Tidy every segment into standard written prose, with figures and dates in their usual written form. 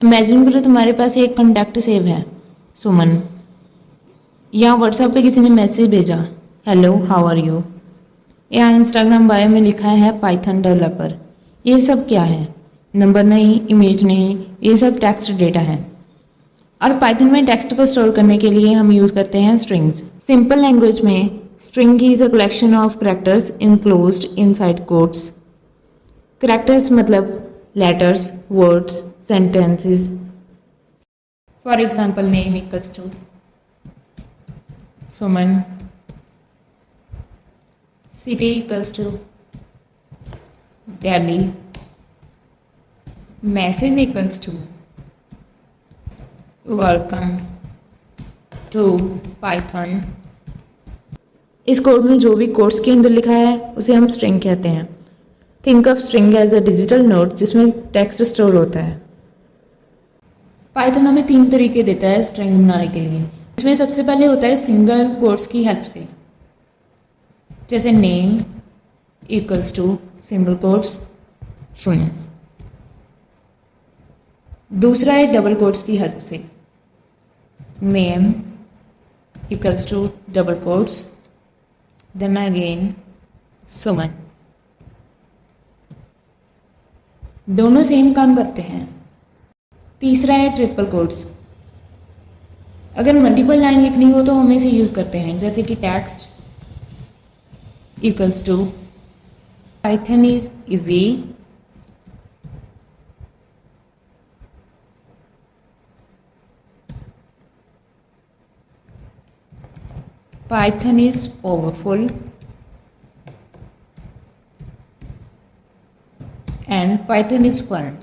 Imagine करो तुम्हारे पास एक कॉन्टैक्ट सेव है, सुमन। या व्हाट्सएप पे किसी ने मैसेज भेजा, हेलो हाउ आर यू। या इंस्टाग्राम बायो में लिखा है पाइथन डेवलपर। ये सब क्या है? नंबर नहीं, इमेज नहीं, ये सब टेक्स्ट डेटा है। और पाइथन में टेक्स्ट को स्टोर करने के लिए हम यूज करते हैं स्ट्रिंग्स। सिंपल लैंग्वेज में string is a collection of characters enclosed inside quotes. Characters मतलब letters, words, sentences. For example, name equals to Suman, city equals to Delhi, message equals to welcome to Python. इस code में जो भी codes के अंदर लिखा है उसे हम स्ट्रिंग कहते हैं। Think of string as a digital note जिसमें टेक्स्ट स्टोर होता है। पाइथन हमें 3 तरीके देता है स्ट्रिंग बनाने के लिए। इसमें सबसे पहले होता है सिंगल कोट्स की हेल्प से, जैसे name equals to single quotes सुन। दूसरा है डबल कोट्स की हेल्प से, name equals to double quotes then again Suman. दोनों सेम काम करते हैं। तीसरा है ट्रिपल कोट्स। अगर मल्टीपल लाइन लिखनी हो तो हम इसे यूज करते हैं, जैसे कि text equals to Python is easy Python is powerful and Python is fun.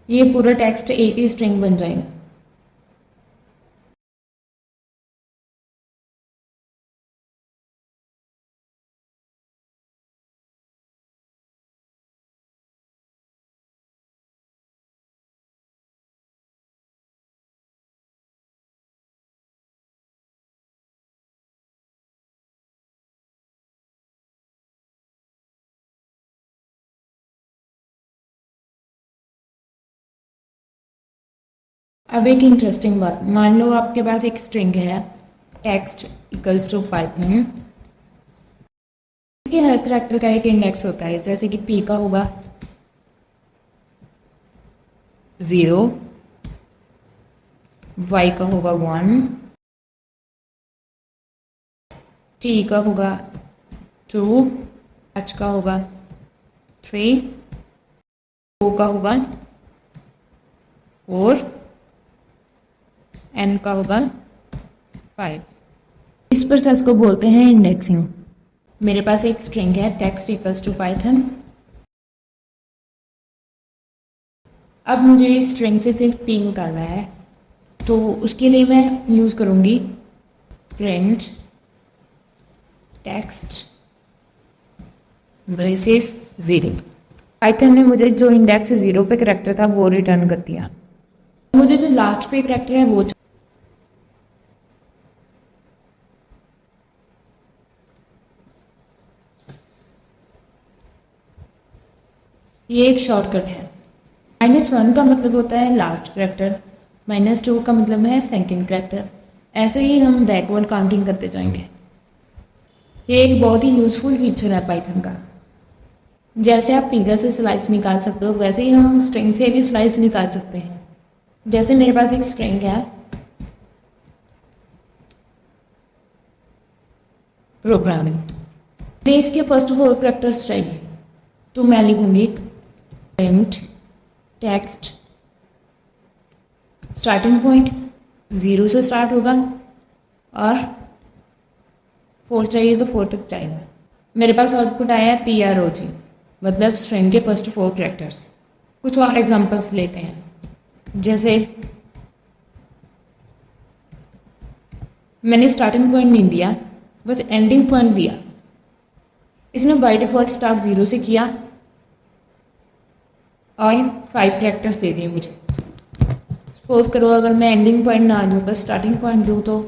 ये पूरा टेक्स्ट एक ही स्ट्रिंग बन जाएगा। अब एक इंटरेस्टिंग बात, मान लो आपके पास एक स्ट्रिंग है टेक्स्ट इक्वल्स टू पाइथन। इसके हर करैक्टर का एक इंडेक्स होता है, जैसे कि पी का होगा 0, वाई का होगा 1, टी का होगा 2, एच का होगा 3, ओ का होगा 4, एन का होगा 5। इस प्रोसेस को बोलते हैं इंडेक्सिंग। मेरे पास एक स्ट्रिंग है टेक्स्ट इक्वल्स टू पाइथन। अब मुझे इस स्ट्रिंग से सिर्फ पी निकालना है, तो उसके लिए मैं यूज करूंगी प्रिंट टेक्स्ट ब्रेसेस 0। पाइथन ने मुझे जो इंडेक्स 0 पे करैक्टर था वो रिटर्न कर दिया। मुझे जो लास्ट पे करैक्टर है वो ये एक शॉर्टकट है। -1 का मतलब होता है लास्ट करैक्टर, -2 का मतलब है सेकंड करैक्टर। ऐसे ही हम बैकवर्ड काउंटिंग करते जाएंगे। ये एक बहुत ही यूजफुल फीचर है पाइथन का। जैसे आप पिज्जा से स्लाइस निकाल सकते हो, वैसे ही हम स्ट्रिंग से भी स्लाइस निकाल सकते हैं। जैसे मेरे पास एक स्ट्रिंग है प्रोग्रामिंग, मुझे इसके फर्स्ट 4 करैक्टर्स चाहिए, तो मैं लिखूंगी प्रिंट टेक्स्ट स्टार्टिंग पॉइंट 0 से स्टार्ट होगा और 4 चाहिए तो 4 तक जाएगा। मेरे पास आउटपुट आया है PROG, मतलब स्ट्रिंग के फर्स्ट 4 करैक्टर्स। कुछ और एग्जांपल्स लेते हैं, जैसे मैंने स्टार्टिंग पॉइंट नहीं दिया, बस एंडिंग पॉइंट दिया। इसने बाय डिफॉल्ट स्टार्ट 0 से किया और 5 करैक्टर्स दे दिए मुझे। सपोज करो अगर मैं एंडिंग पॉइंट ना दूँ, बस स्टार्टिंग पॉइंट दूँ, तो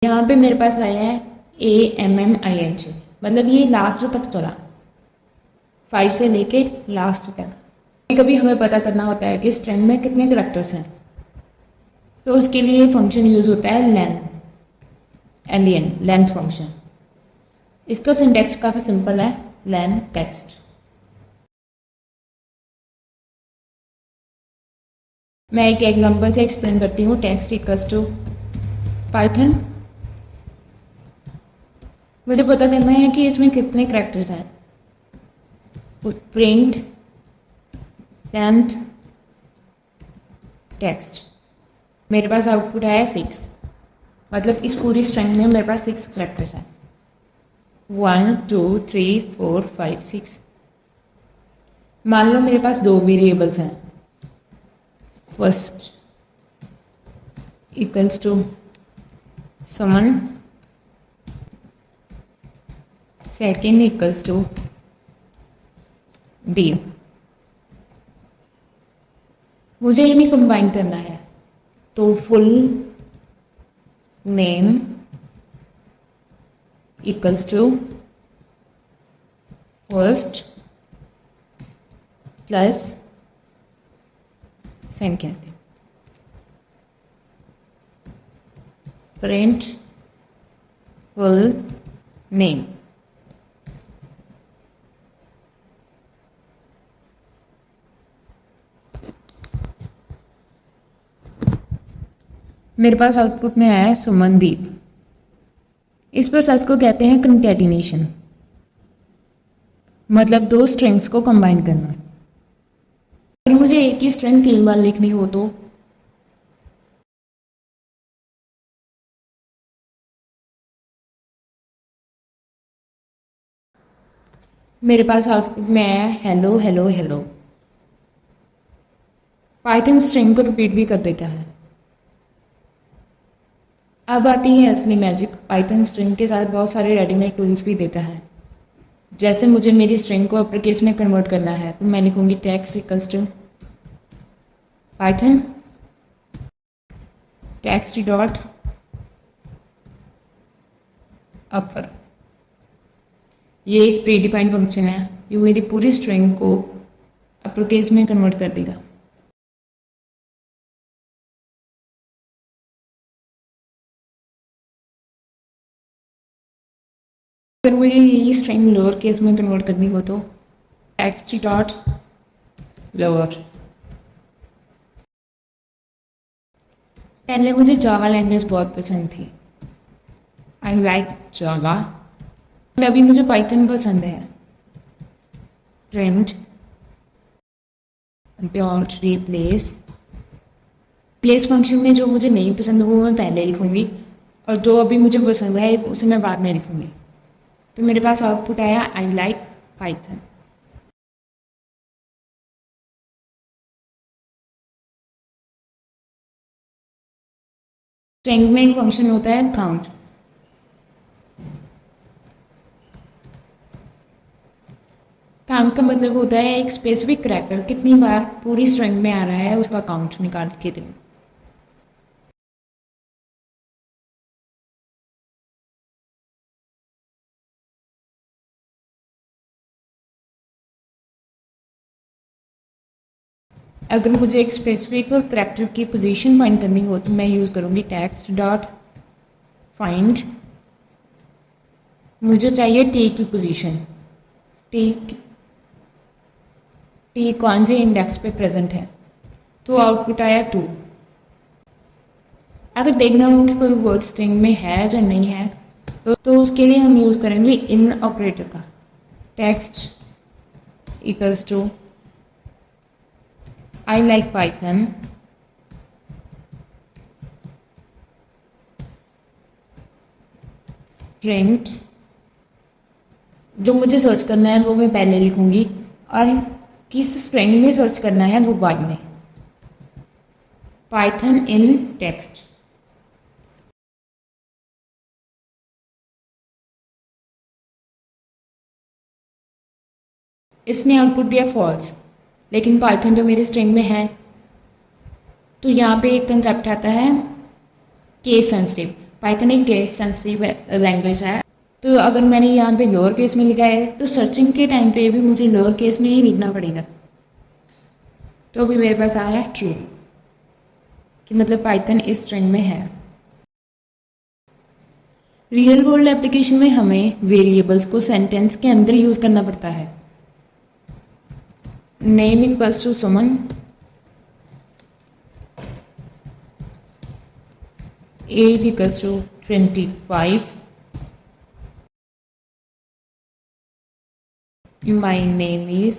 यहाँ पे मेरे पास आया है AMMING, मतलब ये लास्ट तक चला, 5 से लेके लास्ट तक। कभी हमें पता करना होता है कि स्ट्रिंग में कितने करैक्टर्स हैं, तो उसके लिए फंक्शन यूज होता है लेंथ फंक्शन। इसका सिंटैक्स काफ़ी सिंपल है, लेन टेक्स्ट। मैं एक एग्जांपल से एक्सप्लेन करती हूँ। टेक्स्ट इक्वल्स टू पाइथन, मुझे पता करना है कि इसमें कितने करैक्टर्स हैं। प्रिंट लेंथ टेक्स्ट, मेरे पास आउटपुट है 6, मतलब इस पूरी स्ट्रिंग में मेरे पास 6 करैक्टर्स हैं, 1 2 3 4 5 6। मान लो मेरे पास 2 वेरिएबल्स हैं, first equals to Suman, second equals to D. मुझे इन्हें कंबाइन करना है, तो full name equals to first plus second, print full name. मेरे पास आउटपुट में आया है सुमनदीप। इस प्रोसेस को कहते हैं कंकैटिनेशन, मतलब 2 स्ट्रिंग्स को कंबाइन करना। अगर मुझे एक ही स्ट्रिंग 3 बार लिखनी हो तो मेरे पास आउटपुट में आया hello hello hello. Python string को रिपीट भी कर देता है। अब आती है असली मैजिक। पाइथन स्ट्रिंग के साथ बहुत सारे रेडीमेड टूल्स भी देता है। जैसे मुझे मेरी स्ट्रिंग को अपर केस में कन्वर्ट करना है, तो मैं लिखूंगी text equals to Python text dot upper. ये एक प्री डिफाइंड फंक्शन है जो मेरी पूरी स्ट्रिंग को अपर केस में कन्वर्ट कर देगा। अगर मुझे यही स्ट्रिंग लोअर केस में कन्वर्ट करनी हो तो टेक्स्ट डॉट लोअर। पहले मुझे जावा लैंग्वेज बहुत पसंद थी, आई लाइक जावा। अभी मुझे पाइथन पसंद है। Print dot replace, place function में जो मुझे नहीं पसंद वो मैं पहले लिखूंगी, और जो अभी मुझे पसंद है उसे मैं बाद में लिखूंगी। तो मेरे पास आउटपुट आया आई लाइक पाइथन। स्ट्रिंग में एक फंक्शन होता है काउंट। काउंट का मतलब होता है एक स्पेसिफिक करैक्टर कितनी बार पूरी स्ट्रिंग में आ रहा है उसका काउंट निकाल के दें। अगर मुझे एक स्पेसिफिक करैक्टर की पोजीशन फाइंड करनी हो तो मैं यूज़ करूँगी टेक्स्ट डॉट फाइंड। मुझे चाहिए टी की पोजीशन, टी कौन से इंडेक्स पे प्रेजेंट है, तो आउटपुट आया 2। अगर देखना हो कि कोई वर्ड स्ट्रिंग में है या नहीं है तो उसके लिए हम यूज़ करेंगे इन ऑपरेटर का। Text equals to I like Python print, जो मुझे सर्च करना है वो मैं पहले लिखूंगी और किस स्ट्रिंग में सर्च करना है वो बाद में। पाइथन इन टेक्स्ट। इसने आउटपुट दिया फॉल्स, लेकिन पाइथन जो मेरे स्ट्रिंग में है, तो यहाँ पे एक कंसेप्ट आता है केस सेंसिटिव। पाइथन एक केस सेंसिटिव लैंग्वेज है, तो अगर मैंने यहाँ पे लोअर केस में लिखा है तो सर्चिंग के टाइम पे भी मुझे लोअर केस में ही लिखना पड़ेगा। तो अभी मेरे पास आया है ट्रू, कि मतलब पाइथन इस स्ट्रिंग में है। रियल वर्ल्ड एप्लीकेशन में हमें वेरिएबल्स को सेंटेंस के अंदर यूज करना पड़ता है। Name equals to Suman, age equals to 25, my name is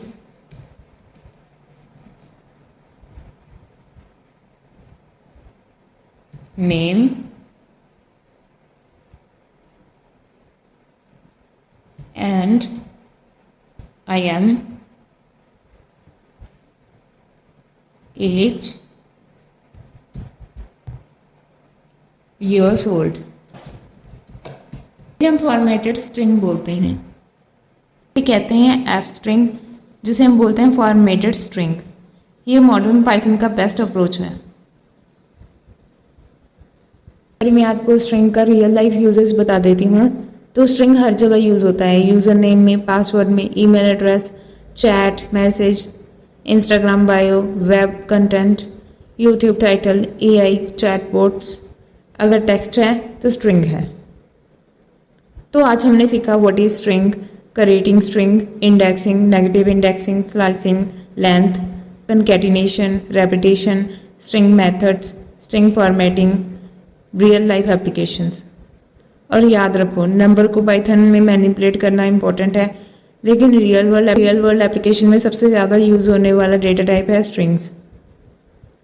name and I am age years old। हम फॉर्मेटेड स्ट्रिंग बोलते हैं, ये कहते हैं एफ स्ट्रिंग, जिसे हम बोलते हैं फॉर्मेटेड स्ट्रिंग। ये मॉडर्न पाइथन का बेस्ट अप्रोच है। अगर मैं आपको स्ट्रिंग का रियल लाइफ यूजेस बता देती हूँ, तो स्ट्रिंग हर जगह यूज़ होता है, यूज़र नेम में, पासवर्ड में, email address, chat message, Instagram bio, web content, YouTube title, AI chatbots. अगर टेक्स्ट है तो स्ट्रिंग है। तो आज हमने सीखा what is string, creating string, indexing, negative indexing, slicing, length, concatenation, repetition, string methods, string formatting, real life applications. और याद रखो, नंबर को पाइथन में मैनिपुलेट करना इंपॉर्टेंट है, लेकिन रियल वर्ल्ड एप्लीकेशन में सबसे ज़्यादा यूज होने वाला डेटा टाइप है strings,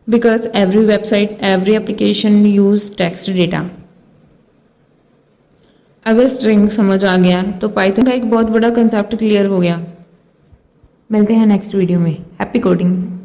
because every website, every application use text data. अगर स्ट्रिंग समझ आ गया तो पाइथन का एक बहुत बड़ा कंसेप्ट क्लियर हो गया। मिलते हैं नेक्स्ट वीडियो में। Happy coding.